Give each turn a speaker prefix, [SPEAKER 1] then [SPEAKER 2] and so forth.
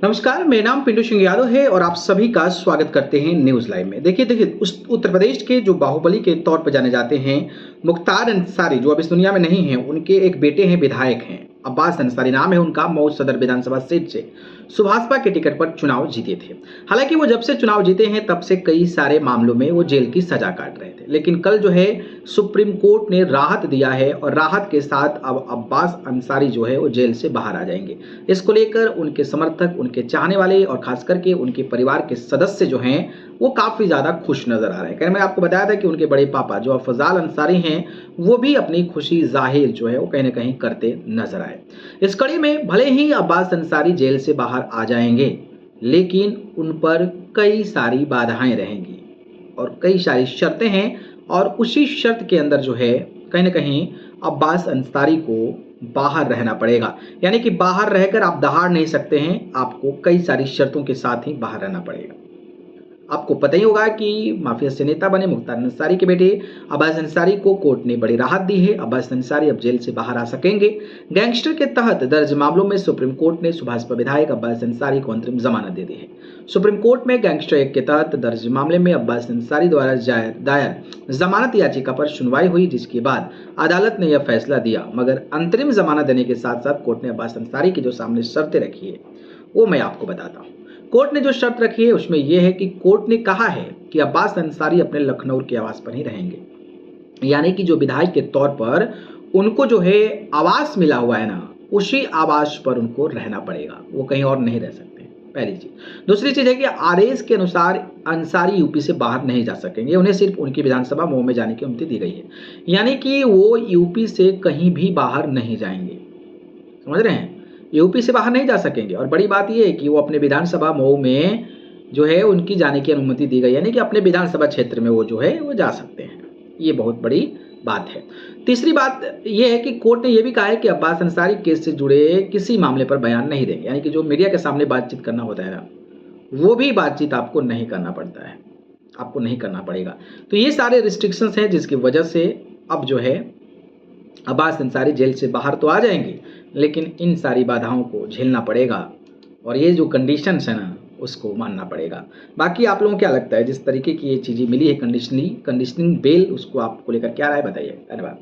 [SPEAKER 1] नमस्कार, मेरा नाम पिंटू सिंह यादव है और आप सभी का स्वागत करते हैं न्यूज़ लाइव में। देखिए उस उत्तर प्रदेश के जो बाहुबली के तौर पर जाने जाते हैं मुख्तार अंसारी, जो अब इस दुनिया में नहीं हैं, उनके एक बेटे हैं, विधायक हैं। अब्बास अंसारी नाम है उनका। मऊ सदर विधानसभा सीट से सुभाषपा के टिकट पर चुनाव जीते थे। हालांकि वो जब से चुनाव जीते हैं तब से कई सारे मामलों में वो जेल की सजा काट रहे थे, लेकिन कल जो है सुप्रीम कोर्ट ने राहत दिया है और राहत के साथ अब अब्बास अंसारी जो है वो जेल से बाहर आ जाएंगे। इसको लेकर उनके समर्थक, उनके चाहने वाले और खास करके उनके परिवार के सदस्य जो हैं वो काफ़ी ज़्यादा खुश नज़र आ रहे हैं। मैंने आपको बताया था कि उनके बड़े पापा जो अफजाल अंसारी हैं वो भी अपनी खुशी जाहिर जो है वो कहीं ना कहीं करते नजर आए। इस कड़ी में भले ही अब्बास अंसारी जेल से बाहर आ जाएंगे, लेकिन उन पर कई सारी बाधाएं रहेंगी और कई सारी शर्तें हैं और उसी शर्त के अंदर जो है कहीं ना कहीं अब्बास अंसारी को बाहर रहना पड़ेगा। यानी कि बाहर रहकर आप दहाड़ नहीं सकते हैं, आपको कई सारी शर्तों के साथ ही बाहर रहना पड़ेगा। आपको पता ही होगा कि माफिया से नेता बने मुख्तार अंसारी के बेटे अब्बास अंसारी को कोर्ट ने बड़ी राहत दी है। अब्बास अंसारी अब जेल से बाहर आ सकेंगे। गैंगस्टर के तहत दर्ज मामलों में सुप्रीम कोर्ट ने सुभाषपा विधायक अब्बास अंसारी को अंतरिम जमानत दे दी है। सुप्रीम कोर्ट में गैंगस्टर एक्ट के तहत दर्ज मामले में अब्बास अंसारी द्वारा दायर जमानत याचिका पर सुनवाई हुई, जिसके बाद अदालत ने यह फैसला दिया। मगर अंतरिम जमानत देने के साथ साथ कोर्ट ने अब्बास अंसारी की जो सामने शर्तें रखी है वो मैं आपको बताता हूँ। कोर्ट ने जो शर्त रखी है उसमें यह है कि कोर्ट ने कहा है कि अब्बास अंसारी अपने लखनऊ के आवास पर ही रहेंगे। यानी कि जो विधायक के तौर पर उनको जो है आवास मिला हुआ है ना, उसी आवास पर उनको रहना पड़ेगा, वो कहीं और नहीं रह सकते। पहली चीज। दूसरी चीज है कि आदेश के अनुसार अंसारी यूपी से बाहर नहीं जा सकेंगे, उन्हें सिर्फ उनकी विधानसभा मऊ में जाने की अनुमति दी गई है। यानी कि वो यूपी से कहीं भी बाहर नहीं जाएंगे, समझ रहे हैं, यूपी से बाहर नहीं जा सकेंगे। और बड़ी बात यह है कि वो अपने विधानसभा मऊ में जो है उनकी जाने की अनुमति दी गई, यानी कि अपने विधानसभा क्षेत्र में वो जो है वो जा सकते हैं। ये बहुत बड़ी बात है। तीसरी बात यह है कि कोर्ट ने यह भी कहा है कि अब्बास अंसारी केस से जुड़े किसी मामले पर बयान नहीं देंगे। यानी कि जो मीडिया के सामने बातचीत करना होता है ना, वो भी बातचीत आपको नहीं करना पड़ता है, आपको नहीं करना पड़ेगा। तो ये सारे रिस्ट्रिक्शंस हैं जिसकी वजह से अब जो है अब्बास अंसारी जेल से बाहर तो आ जाएंगे, लेकिन इन सारी बाधाओं को झेलना पड़ेगा और ये जो कंडीशंस है ना उसको मानना पड़ेगा। बाकी आप लोगों को क्या लगता है, जिस तरीके की ये चीज़ें मिली है कंडीशनिंग बेल, उसको आपको लेकर क्या राय बताइए। धन्यवाद।